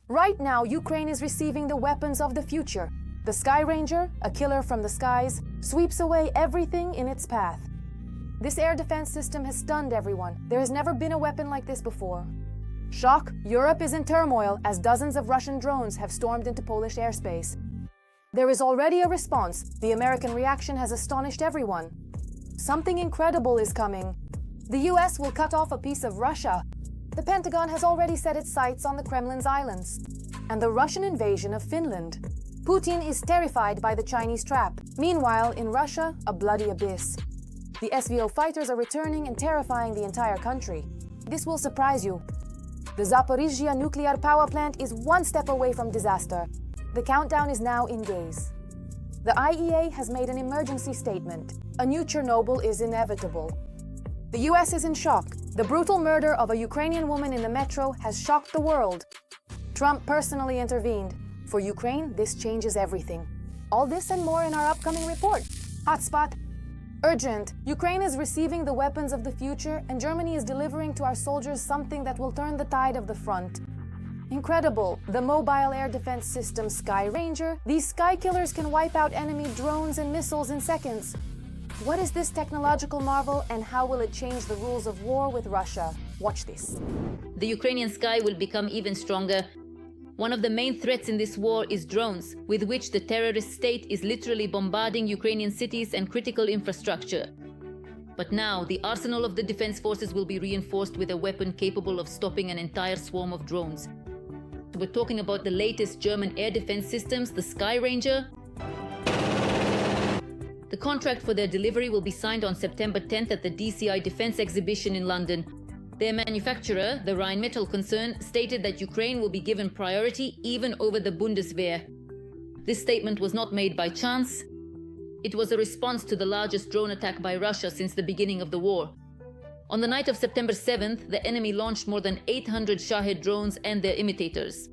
Right now, Ukraine is receiving the weapons of the future. The Sky Ranger, a killer from the skies, sweeps away everything in its path. This air defense system has stunned everyone. There has never been a weapon like this before. Shock, Europe is in turmoil as dozens of Russian drones have stormed into Polish airspace. There is already a response. The American reaction has astonished everyone. Something incredible is coming. The US will cut off a piece of Russia. The Pentagon has already set its sights on the Kremlin's islands. And the Russian invasion of Finland. Putin is terrified by the Chinese trap. Meanwhile, in Russia, a bloody abyss. The SVO fighters are returning and terrifying the entire country. This will surprise you. The Zaporizhzhia Nuclear Power Plant is one step away from disaster. The countdown is now in days. The IEA has made an emergency statement. A new Chernobyl is inevitable. The US is in shock. The brutal murder of a Ukrainian woman in the metro has shocked the world. Trump personally intervened. For Ukraine, this changes everything. All this and more in our upcoming report. Hotspot. Urgent. Ukraine is receiving the weapons of the future, and Germany is delivering to our soldiers something that will turn the tide of the front. Incredible. The mobile air defense system Sky Ranger. These sky killers can wipe out enemy drones and missiles in seconds. What is this technological marvel, and how will it change the rules of war with Russia? Watch this. The Ukrainian sky will become even stronger. One of the main threats in this war is drones, with which the terrorist state is literally bombarding Ukrainian cities and critical infrastructure. But now, the arsenal of the defense forces will be reinforced with a weapon capable of stopping an entire swarm of drones. We're talking about the latest German air defense systems, the Sky Ranger. The contract for their delivery will be signed on September 10th at the DCI Defense Exhibition in London. Their manufacturer, the Rheinmetall concern, stated that Ukraine will be given priority even over the Bundeswehr. This statement was not made by chance. It was a response to the largest drone attack by Russia since the beginning of the war. On the night of September 7th, the enemy launched more than 800 Shahed drones and their imitators.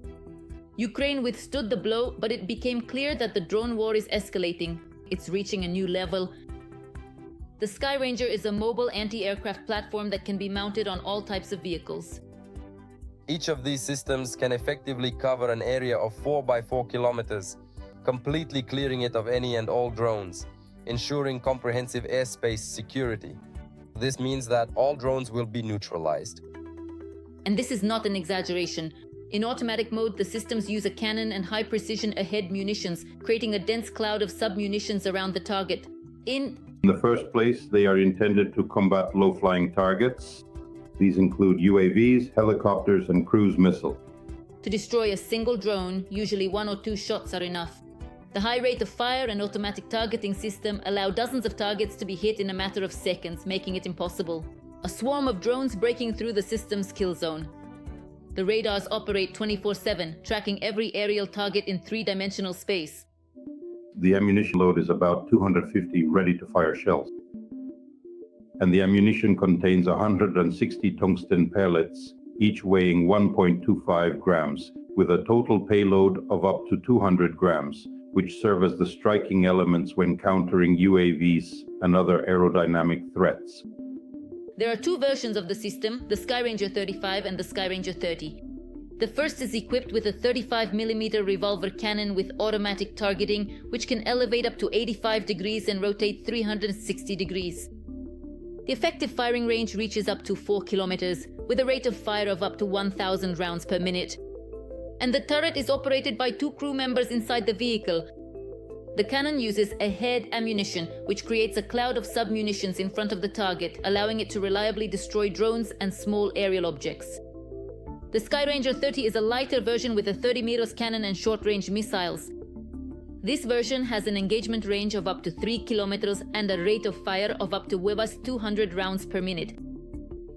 Ukraine withstood the blow, but it became clear that the drone war is escalating. It's reaching a new level. The Sky Ranger is a mobile anti-aircraft platform that can be mounted on all types of vehicles. Each of these systems can effectively cover an area of 4 by 4 kilometers, completely clearing it of any and all drones, ensuring comprehensive airspace security. This means that all drones will be neutralized. And this is not an exaggeration. In automatic mode, the systems use a cannon and high-precision ahead munitions, creating a dense cloud of sub-munitions around the target. In the first place, they are intended to combat low-flying targets. These include UAVs, helicopters, and cruise missiles. To destroy a single drone, usually 1 or 2 shots are enough. The high rate of fire and automatic targeting system allow dozens of targets to be hit in a matter of seconds, making it impossible. A swarm of drones breaking through the system's kill zone. The radars operate 24/7, tracking every aerial target in 3-dimensional space. The ammunition load is about 250 ready-to-fire shells. And the ammunition contains 160 tungsten pellets, each weighing 1.25 grams, with a total payload of up to 200 grams, which serve as the striking elements when countering UAVs and other aerodynamic threats. There are 2 versions of the system, the Sky Ranger 35 and the Sky Ranger 30. The first is equipped with a 35mm revolver cannon with automatic targeting, which can elevate up to 85 degrees and rotate 360 degrees. The effective firing range reaches up to 4 kilometers, with a rate of fire of up to 1,000 rounds per minute. And the turret is operated by 2 crew members inside the vehicle. The cannon uses ahead ammunition, which creates a cloud of sub-munitions in front of the target, allowing it to reliably destroy drones and small aerial objects. The Sky Ranger 30 is a lighter version with a 30 meters cannon and short-range missiles. This version has an engagement range of up to 3 kilometers and a rate of fire of up to 200 rounds per minute.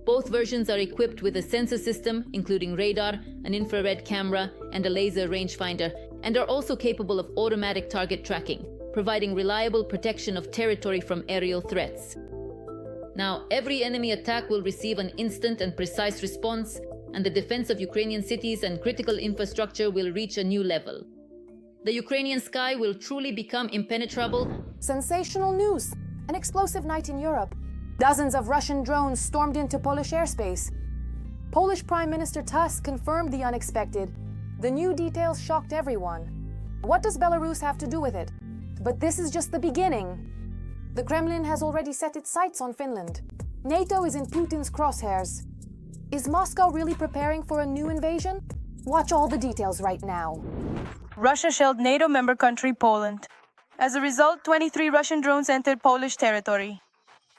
Both versions are equipped with a sensor system, including radar, an infrared camera, and a laser rangefinder, and are also capable of automatic target tracking, providing reliable protection of territory from aerial threats. Now, every enemy attack will receive an instant and precise response, and the defense of Ukrainian cities and critical infrastructure will reach a new level. The Ukrainian sky will truly become impenetrable. Sensational news! An explosive night in Europe. Dozens of Russian drones stormed into Polish airspace. Polish Prime Minister Tusk confirmed the unexpected. The new details shocked everyone. What does Belarus have to do with it? But this is just the beginning. The Kremlin has already set its sights on Finland. NATO is in Putin's crosshairs. Is Moscow really preparing for a new invasion? Watch all the details right now. Russia shelled NATO member country Poland. As a result, 23 Russian drones entered Polish territory.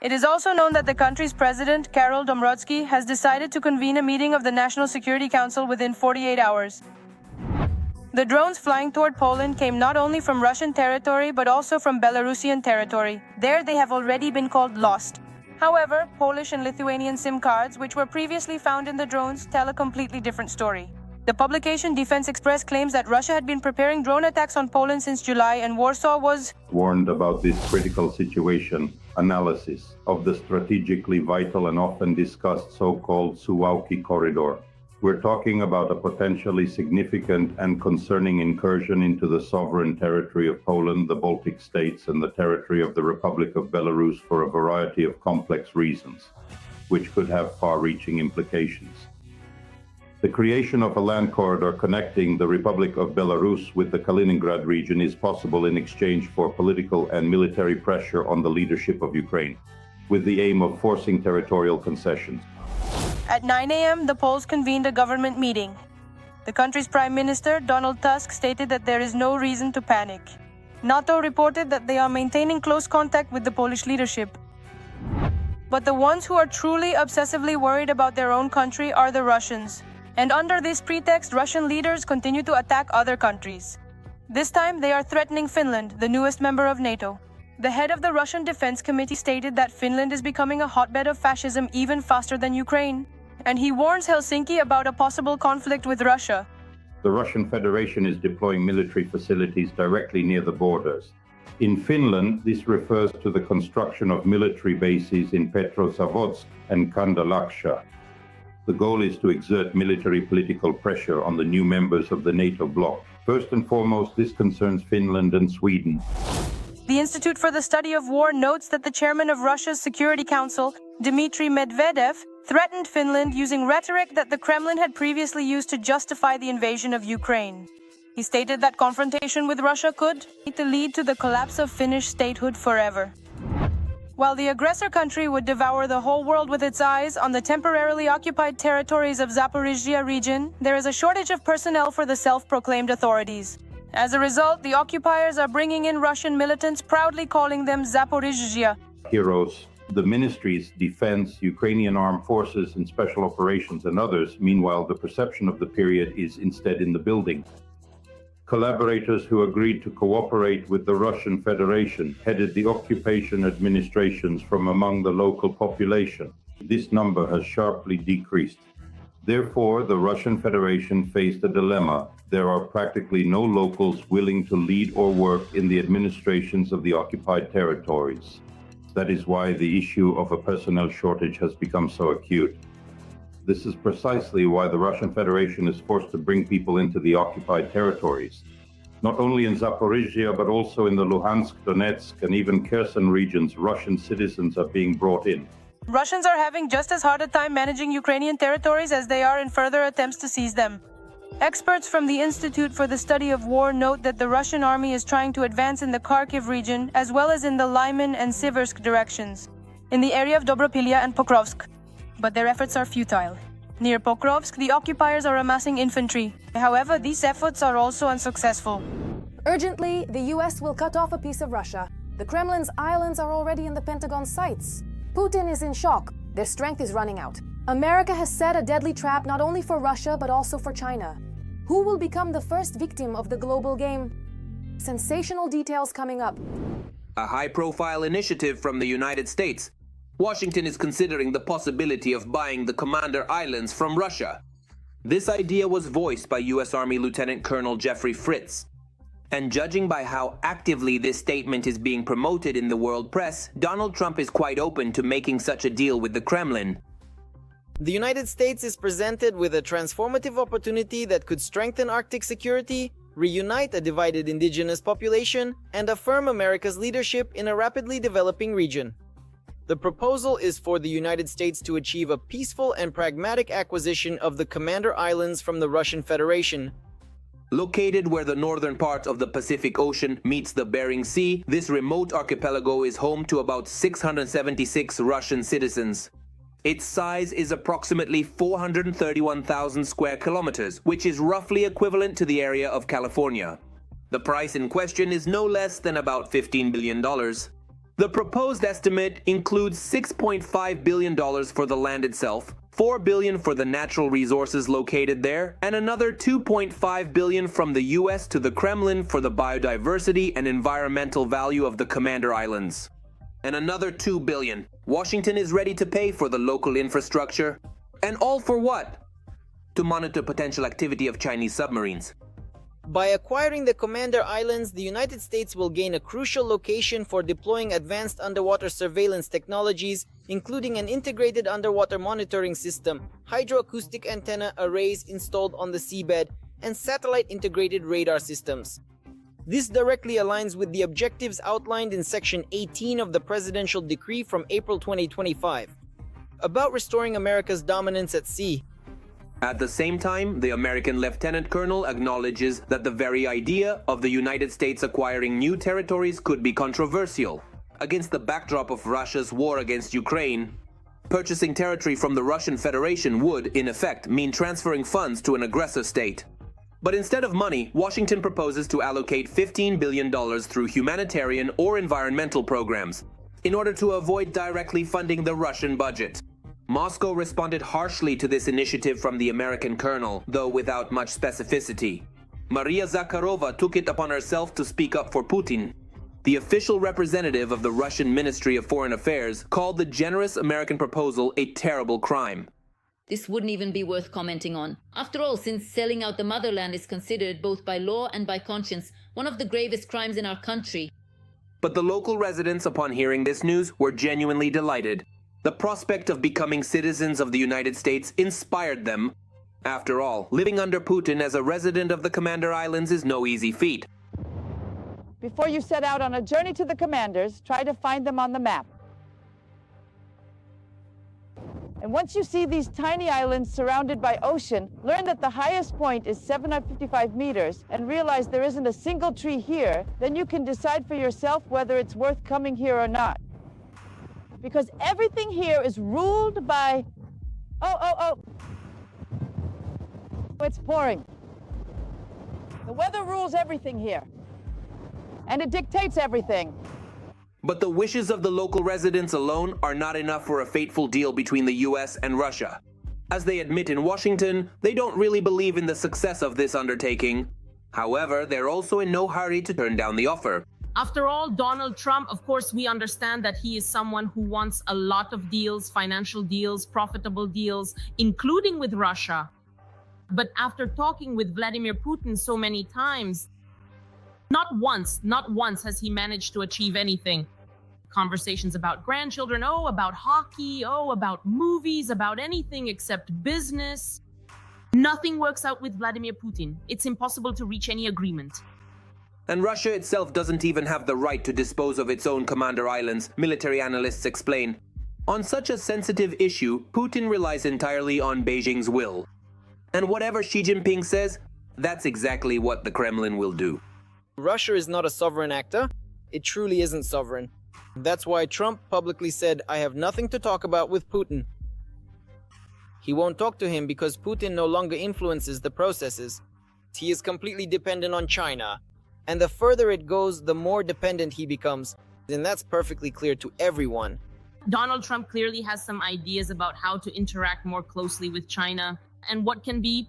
It is also known that the country's president, Karol Domrodzki, has decided to convene a meeting of the National Security Council within 48 hours. The drones flying toward Poland came not only from Russian territory but also from Belarusian territory. There they have already been called lost. However, Polish and Lithuanian SIM cards, which were previously found in the drones, tell a completely different story. The publication Defense Express claims that Russia had been preparing drone attacks on Poland since July, and Warsaw was warned about this critical situation. Analysis of the strategically vital and often discussed so-called Suwalki corridor. We're talking about a potentially significant and concerning incursion into the sovereign territory of Poland, the Baltic states, and the territory of the Republic of Belarus for a variety of complex reasons, which could have far-reaching implications. The creation of a land corridor connecting the Republic of Belarus with the Kaliningrad region is possible in exchange for political and military pressure on the leadership of Ukraine, with the aim of forcing territorial concessions. At 9 a.m., the Poles convened a government meeting. The country's Prime Minister, Donald Tusk, stated that there is no reason to panic. Nato reported that they are maintaining close contact with the Polish leadership. But the ones who are truly obsessively worried about their own country are the Russians. And under this pretext, Russian leaders continue to attack other countries. This time, they are threatening Finland, the newest member of NATO. The head of the Russian Defense Committee stated that Finland is becoming a hotbed of fascism even faster than Ukraine. And he warns Helsinki about a possible conflict with Russia. The Russian Federation is deploying military facilities directly near the borders. In Finland, this refers to the construction of military bases in Petrozavodsk and Kandalaksha. The goal is to exert military political pressure on the new members of the NATO bloc. First and foremost, this concerns Finland and Sweden. The Institute for the Study of War notes that the chairman of Russia's Security Council, Dmitry Medvedev, threatened Finland using rhetoric that the Kremlin had previously used to justify the invasion of Ukraine. He stated that confrontation with Russia could lead to the collapse of Finnish statehood forever. While the aggressor country would devour the whole world with its eyes on the temporarily occupied territories of Zaporizhzhia region, there is a shortage of personnel for the self-proclaimed authorities. As a result, the occupiers are bringing in Russian militants, proudly calling them Zaporizhzhia heroes. The ministries, defense, Ukrainian armed forces and special operations and others. Meanwhile, the perception of the period is instead in the building. Collaborators who agreed to cooperate with the Russian Federation headed the occupation administrations from among the local population. This number has sharply decreased. Therefore, the Russian Federation faced a dilemma. There are practically no locals willing to lead or work in the administrations of the occupied territories. That is why the issue of a personnel shortage has become so acute. This is precisely why the Russian Federation is forced to bring people into the occupied territories. Not only in Zaporizhzhia, but also in the Luhansk, Donetsk, and even Kherson regions, Russian citizens are being brought in. Russians are having just as hard a time managing Ukrainian territories as they are in further attempts to seize them. Experts from the Institute for the Study of War note that the Russian army is trying to advance in the Kharkiv region as well as in the Lyman and Siversk directions, in the area of Dobropilya and Pokrovsk. But their efforts are futile. Near Pokrovsk, the occupiers are amassing infantry. However, these efforts are also unsuccessful. Urgently, the US will cut off a piece of Russia. The Kremlin's islands are already in the Pentagon's sights. Putin is in shock. Their strength is running out. America has set a deadly trap not only for Russia but also for China. Who will become the first victim of the global game? Sensational details coming up. A high-profile initiative from the United States. Washington is considering the possibility of buying the Commander Islands from Russia. This idea was voiced by U.S. Army Lieutenant Colonel Jeffrey Fritz. And judging by how actively this statement is being promoted in the world press, Donald Trump is quite open to making such a deal with the Kremlin. The United States is presented with a transformative opportunity that could strengthen Arctic security, reunite a divided indigenous population, and affirm America's leadership in a rapidly developing region. The proposal is for the United States to achieve a peaceful and pragmatic acquisition of the Commander Islands from the Russian Federation, Located where the northern part of the Pacific Ocean meets the Bering Sea, this remote archipelago is home to about 676 Russian citizens. Its size is approximately 431,000 square kilometers, which is roughly equivalent to the area of California. The price in question is no less than about $15 billion. The proposed estimate includes $6.5 billion for the land itself, $4 billion for the natural resources located there, and another $2.5 billion from the US to the Kremlin for the biodiversity and environmental value of the Commander Islands. And another $2 billion. Washington is ready to pay for the local infrastructure. And all for what? To monitor potential activity of Chinese submarines. By acquiring the Commander Islands, the United States will gain a crucial location for deploying advanced underwater surveillance technologies, including an integrated underwater monitoring system, hydroacoustic antenna arrays installed on the seabed, and satellite-integrated radar systems. This directly aligns with the objectives outlined in Section 18 of the Presidential Decree from April 2025, about restoring America's dominance at sea. At the same time, the American Lieutenant Colonel acknowledges that the very idea of the United States acquiring new territories could be controversial. Against the backdrop of Russia's war against Ukraine, purchasing territory from the Russian Federation would, in effect, mean transferring funds to an aggressor state. But instead of money, Washington proposes to allocate $15 billion through humanitarian or environmental programs in order to avoid directly funding the Russian budget. Moscow responded harshly to this initiative from the American colonel, though without much specificity. Maria Zakharova took it upon herself to speak up for Putin. The official representative of the Russian Ministry of Foreign Affairs called the generous American proposal a terrible crime. This wouldn't even be worth commenting on. After all, since selling out the motherland is considered, both by law and by conscience, one of the gravest crimes in our country. But the local residents, upon hearing this news, were genuinely delighted. The prospect of becoming citizens of the United States inspired them. After all, living under Putin as a resident of the Commander Islands is no easy feat. Before you set out on a journey to the commanders, try to find them on the map. And once you see these tiny islands surrounded by ocean, learn that the highest point is 755 meters and realize there isn't a single tree here, then you can decide for yourself whether it's worth coming here or not. Because everything here is ruled by... It's pouring. The weather rules everything here. And it dictates everything. But the wishes of the local residents alone are not enough for a fateful deal between the US and Russia. As they admit in Washington, they don't really believe in the success of this undertaking. However, they're also in no hurry to turn down the offer. After all, Donald Trump, of course, we understand that he is someone who wants a lot of deals, financial deals, profitable deals, including with Russia. But after talking with Vladimir Putin so many times, not once has he managed to achieve anything. Conversations about grandchildren, about hockey, about movies, about anything except business. Nothing works out with Vladimir Putin. It's impossible to reach any agreement. And Russia itself doesn't even have the right to dispose of its own Commander Islands, military analysts explain. On such a sensitive issue, Putin relies entirely on Beijing's will. And whatever Xi Jinping says, that's exactly what the Kremlin will do. Russia is not a sovereign actor. It truly isn't sovereign. That's why Trump publicly said, "I have nothing to talk about with Putin." He won't talk to him because Putin no longer influences the processes. He is completely dependent on China. And the further it goes, the more dependent he becomes. And that's perfectly clear to everyone. Donald Trump clearly has some ideas about how to interact more closely with China and what can be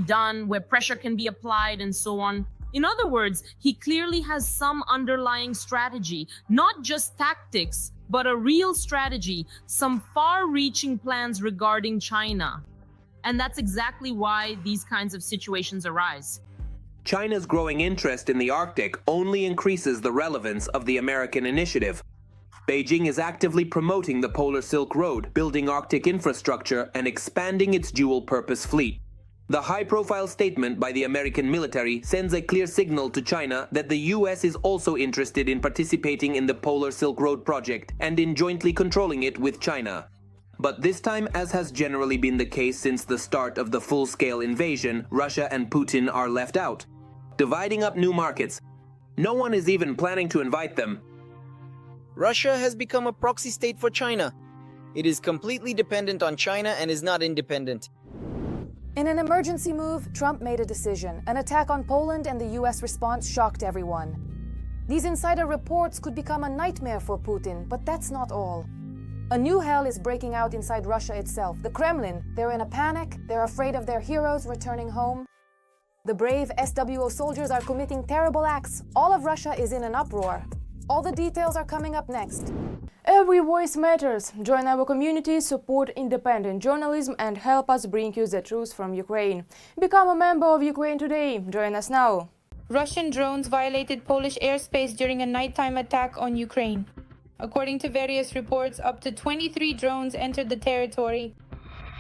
done, where pressure can be applied, and so on. In other words, he clearly has some underlying strategy, not just tactics, but a real strategy, some far-reaching plans regarding China. And that's exactly why these kinds of situations arise. China's growing interest in the Arctic only increases the relevance of the American initiative. Beijing is actively promoting the Polar Silk Road, building Arctic infrastructure, and expanding its dual-purpose fleet. The high-profile statement by the American military sends a clear signal to China that the US is also interested in participating in the Polar Silk Road project and in jointly controlling it with China. But this time, as has generally been the case since the start of the full-scale invasion, Russia and Putin are left out, dividing up new markets. No one is even planning to invite them. Russia has become a proxy state for China. It is completely dependent on China and is not independent. In an emergency move, Trump made a decision. An attack on Poland and the US response shocked everyone. These insider reports could become a nightmare for Putin, but that's not all. A new hell is breaking out inside Russia itself. The Kremlin, they're in a panic, they're afraid of their heroes returning home. The brave SWO soldiers are committing terrible acts. All of Russia is in an uproar. All the details are coming up next. Every voice matters. Join our community, support independent journalism, and help us bring you the truth from Ukraine. Become a member of Ukraine today. Join us now. Russian drones violated Polish airspace during a nighttime attack on Ukraine. According to various reports, up to 23 drones entered the territory.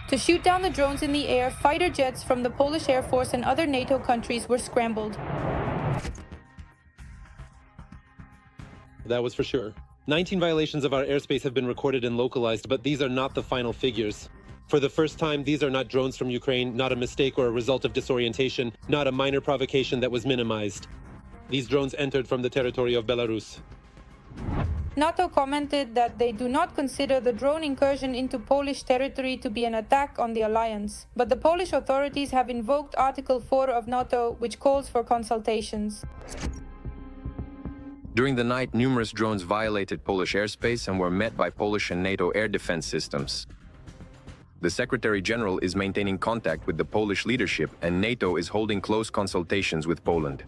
To shoot down the drones in the air, fighter jets from the Polish Air Force and other NATO countries were scrambled. That was for sure. 19 violations of our airspace have been recorded and localized, but these are not the final figures. For the first time, these are not drones from Ukraine, not a mistake or a result of disorientation, not a minor provocation that was minimized. These drones entered from the territory of Belarus. NATO commented that they do not consider the drone incursion into Polish territory to be an attack on the alliance, but the Polish authorities have invoked Article 4 of NATO, which calls for consultations. During the night, numerous drones violated Polish airspace and were met by Polish and NATO air defense systems. The Secretary General is maintaining contact with the Polish leadership, and NATO is holding close consultations with Poland.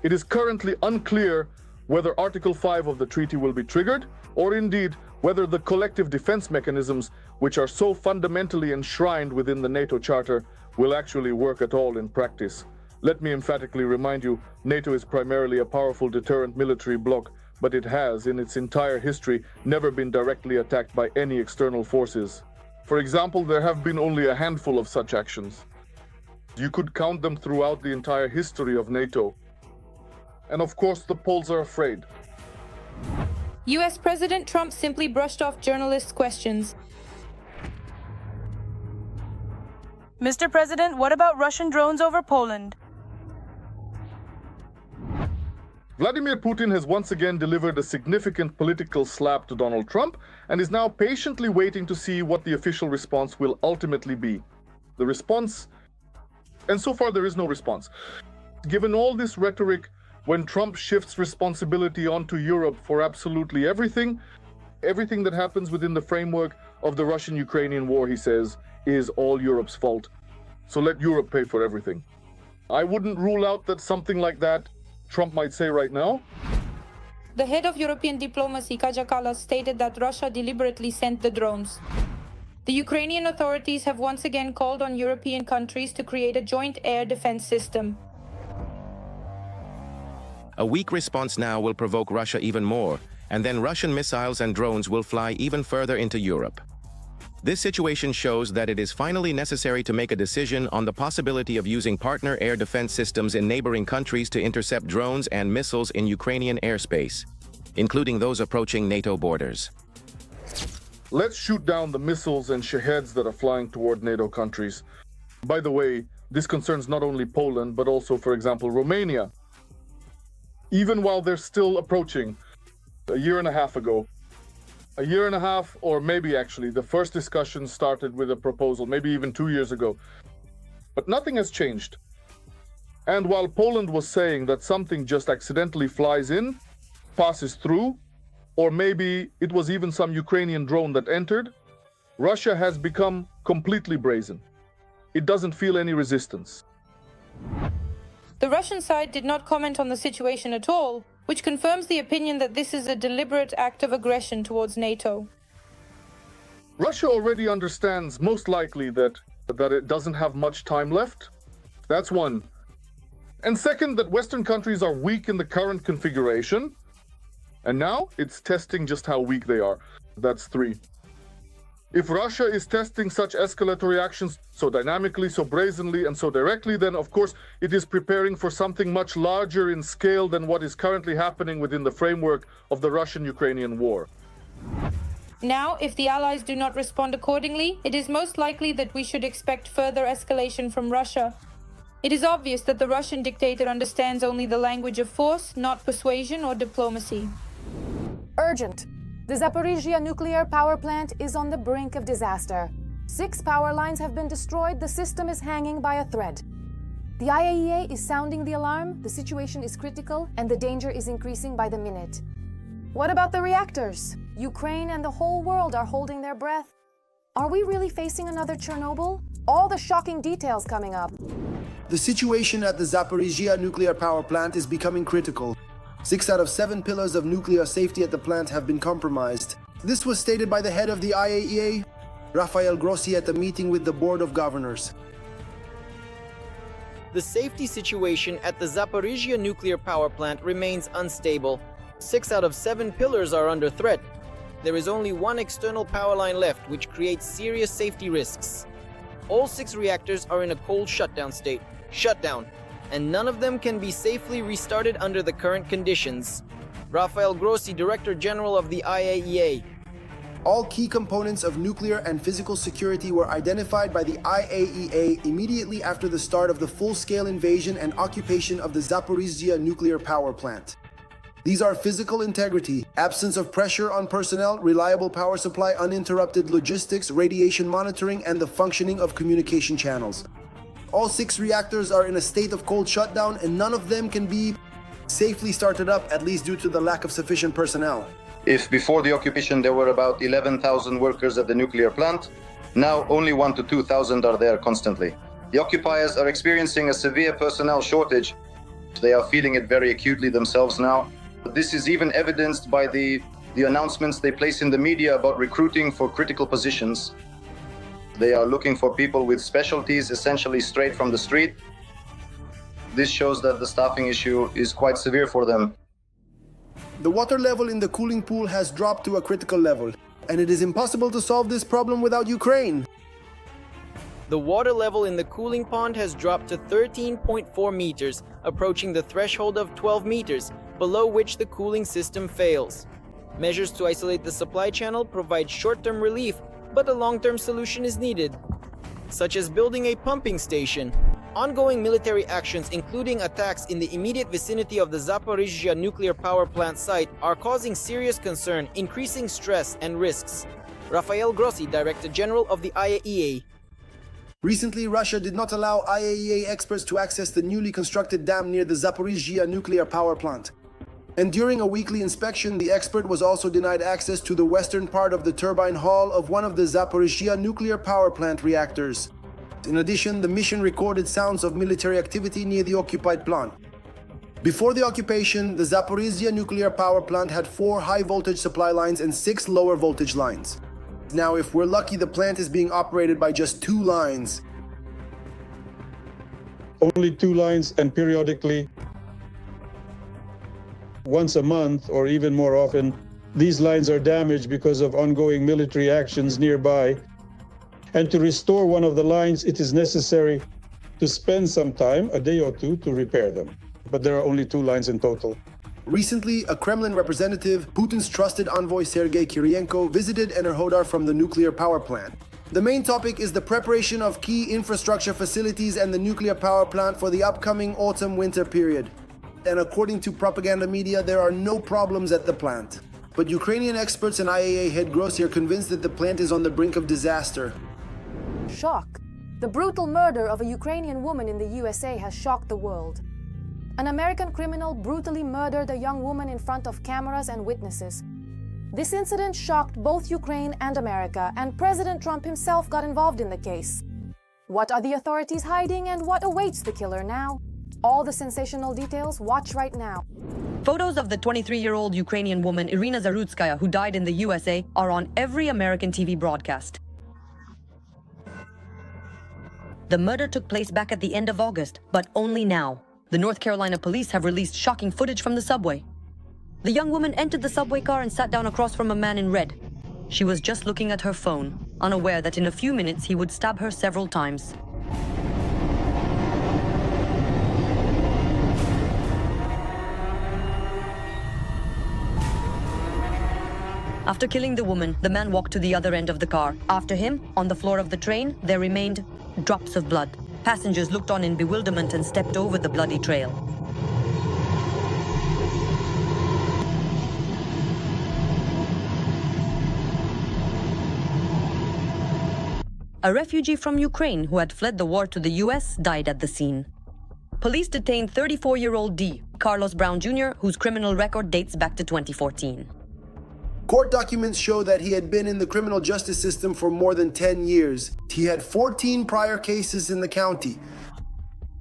It is currently unclear whether Article 5 of the treaty will be triggered, or indeed whether the collective defense mechanisms, which are so fundamentally enshrined within the NATO Charter, will actually work at all in practice. Let me emphatically remind you, NATO is primarily a powerful deterrent military bloc, but it has, in its entire history, never been directly attacked by any external forces. For example, there have been only a handful of such actions. You could count them throughout the entire history of NATO. And of course, the Poles are afraid. US President Trump simply brushed off journalists' questions. Mr. President, what about Russian drones over Poland? Vladimir Putin has once again delivered a significant political slap to Donald Trump and is now patiently waiting to see what the official response will ultimately be. The response, and so far there is no response. Given all this rhetoric, when Trump shifts responsibility onto Europe for absolutely everything that happens within the framework of the Russian-Ukrainian war, he says, is all Europe's fault. So let Europe pay for everything. I wouldn't rule out that something like that Trump might say right now. The head of European diplomacy, Kaja Kallas, stated that Russia deliberately sent the drones. The Ukrainian authorities have once again called on European countries to create a joint air defense system. A weak response now will provoke Russia even more, and then Russian missiles and drones will fly even further into Europe. This situation shows that it is finally necessary to make a decision on the possibility of using partner air defense systems in neighboring countries to intercept drones and missiles in Ukrainian airspace, including those approaching NATO borders. Let's shoot down the missiles and Shaheds that are flying toward NATO countries. By the way, this concerns not only Poland, but also, for example, Romania. Even while they're still approaching, a year and a half ago, or maybe actually, the first discussion started with a proposal, maybe even 2 years ago. But nothing has changed. And while Poland was saying that something just accidentally flies in, passes through, or maybe it was even some Ukrainian drone that entered, Russia has become completely brazen. It doesn't feel any resistance. The Russian side did not comment on the situation at all, which confirms the opinion that this is a deliberate act of aggression towards NATO. Russia already understands, most likely, that it doesn't have much time left. That's one. And second, that Western countries are weak in the current configuration. And now it's testing just how weak they are. That's three. If Russia is testing such escalatory actions so dynamically, so brazenly, and so directly, then of course it is preparing for something much larger in scale than what is currently happening within the framework of the Russian-Ukrainian war. Now, if the Allies do not respond accordingly, it is most likely that we should expect further escalation from Russia. It is obvious that the Russian dictator understands only the language of force, not persuasion or diplomacy. Urgent. The Zaporizhzhia Nuclear Power Plant is on the brink of disaster. 6 power lines have been destroyed, the system is hanging by a thread. The IAEA is sounding the alarm, the situation is critical, and the danger is increasing by the minute. What about the reactors? Ukraine and the whole world are holding their breath. Are we really facing another Chernobyl? All the shocking details coming up. The situation at the Zaporizhzhia Nuclear Power Plant is becoming critical. 6 out of 7 pillars of nuclear safety at the plant have been compromised. This was stated by the head of the IAEA, Rafael Grossi, at the meeting with the Board of Governors. The safety situation at the Zaporizhzhia nuclear power plant remains unstable. 6 out of 7 pillars are under threat. There is only one external power line left, which creates serious safety risks. All 6 reactors are in a cold shutdown state. And none of them can be safely restarted under the current conditions. Rafael Grossi, Director General of the IAEA. All key components of nuclear and physical security were identified by the IAEA immediately after the start of the full-scale invasion and occupation of the Zaporizhzhia nuclear power plant. These are physical integrity, absence of pressure on personnel, reliable power supply, uninterrupted logistics, radiation monitoring, and the functioning of communication channels. All 6 reactors are in a state of cold shutdown, and none of them can be safely started up, at least due to the lack of sufficient personnel. If before the occupation there were about 11,000 workers at the nuclear plant, now only 1,000 to 2,000 are there constantly. The occupiers are experiencing a severe personnel shortage. They are feeling it very acutely themselves now. This is even evidenced by the announcements they place in the media about recruiting for critical positions. They are looking for people with specialties, essentially straight from the street. This shows that the staffing issue is quite severe for them. The water level in the cooling pool has dropped to a critical level, and it is impossible to solve this problem without Ukraine. The water level in the cooling pond has dropped to 13.4 meters, approaching the threshold of 12 meters, below which the cooling system fails. Measures to isolate the supply channel provide short-term relief, but a long-term solution is needed, such as building a pumping station. Ongoing military actions, including attacks in the immediate vicinity of the Zaporizhzhia nuclear power plant site, are causing serious concern, increasing stress and risks. Rafael Grossi, Director General of the IAEA. Recently, Russia did not allow IAEA experts to access the newly constructed dam near the Zaporizhzhia nuclear power plant. And during a weekly inspection, the expert was also denied access to the western part of the turbine hall of one of the Zaporizhzhia nuclear power plant reactors. In addition, the mission recorded sounds of military activity near the occupied plant. Before the occupation, the Zaporizhzhia nuclear power plant had 4 high-voltage supply lines and 6 lower-voltage lines. Now, if we're lucky, the plant is being operated by just 2 lines. Only 2 lines, and periodically, once a month or even more often, these lines are damaged because of ongoing military actions nearby. And to restore one of the lines, it is necessary to spend some time, a day or 2, to repair them. But there are only 2 lines in total. Recently, a Kremlin representative, Putin's trusted envoy Sergei Kirienko, visited Enerhodar from the nuclear power plant. The main topic is the preparation of key infrastructure facilities and the nuclear power plant for the upcoming autumn-winter period. And according to propaganda media, there are no problems at the plant. But Ukrainian experts and IAEA head Grossi are convinced that the plant is on the brink of disaster. Shock. The brutal murder of a Ukrainian woman in the USA has shocked the world. An American criminal brutally murdered a young woman in front of cameras and witnesses. This incident shocked both Ukraine and America, and President Trump himself got involved in the case. What are the authorities hiding, and what awaits the killer now? All the sensational details, watch right now. Photos of the 23-year-old Ukrainian woman Irina Zarutskaya, who died in the USA, are on every American TV broadcast. The murder took place back at the end of August, but only now. The North Carolina police have released shocking footage from the subway. The young woman entered the subway car and sat down across from a man in red. She was just looking at her phone, unaware that in a few minutes he would stab her several times. After killing the woman, the man walked to the other end of the car. After him, on the floor of the train, there remained drops of blood. Passengers looked on in bewilderment and stepped over the bloody trail. A refugee from Ukraine who had fled the war to the US died at the scene. Police detained 34-year-old D. Carlos Brown Jr., whose criminal record dates back to 2014. Court documents show that he had been in the criminal justice system for more than 10 years. He had 14 prior cases in the county.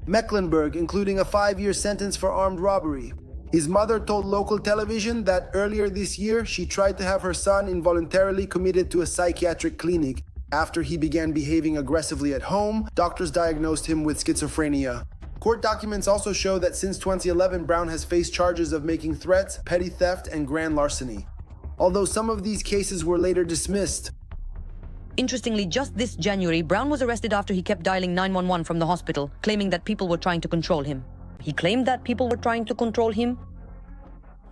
Mecklenburg, including a 5-year sentence for armed robbery. His mother told local television that earlier this year, she tried to have her son involuntarily committed to a psychiatric clinic. After he began behaving aggressively at home, doctors diagnosed him with schizophrenia. Court documents also show that since 2011, Brown has faced charges of making threats, petty theft, and grand larceny. Although some of these cases were later dismissed. Interestingly, just this January, Brown was arrested after he kept dialing 911 from the hospital, claiming that people were trying to control him. He claimed that people were trying to control him.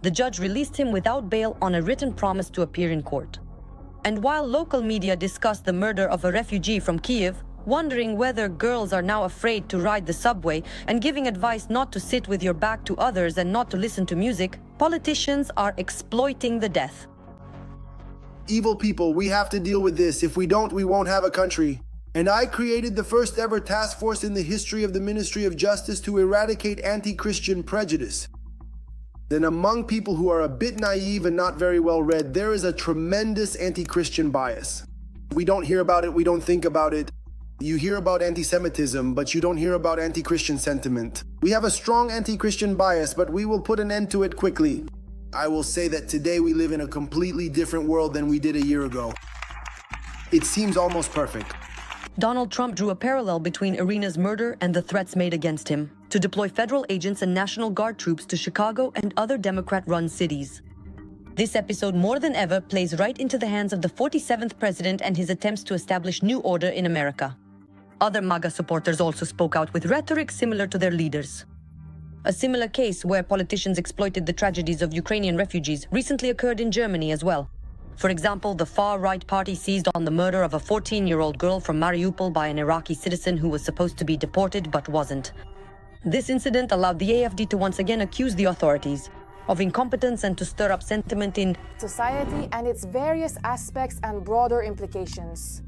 The judge released him without bail on a written promise to appear in court. And while local media discussed the murder of a refugee from Kiev, wondering whether girls are now afraid to ride the subway and giving advice not to sit with your back to others and not to listen to music, politicians are exploiting the death. Evil people, we have to deal with this. If we don't, we won't have a country. And I created the first ever task force in the history of the Ministry of Justice to eradicate anti-Christian prejudice. Then among people who are a bit naive and not very well read, there is a tremendous anti-Christian bias. We don't hear about it, we don't think about it. You hear about anti-Semitism, but you don't hear about anti-Christian sentiment. We have a strong anti-Christian bias, but we will put an end to it quickly. I will say that today we live in a completely different world than we did a year ago. It seems almost perfect. Donald Trump drew a parallel between Irina's murder and the threats made against him to deploy federal agents and National Guard troops to Chicago and other Democrat-run cities. This episode, more than ever, plays right into the hands of the 47th president and his attempts to establish new order in America. Other MAGA supporters also spoke out with rhetoric similar to their leaders. A similar case where politicians exploited the tragedies of Ukrainian refugees recently occurred in Germany as well. For example, the far-right party seized on the murder of a 14-year-old girl from Mariupol by an Iraqi citizen who was supposed to be deported but wasn't. This incident allowed the AfD to once again accuse the authorities of incompetence and to stir up sentiment in society and its various aspects and broader implications.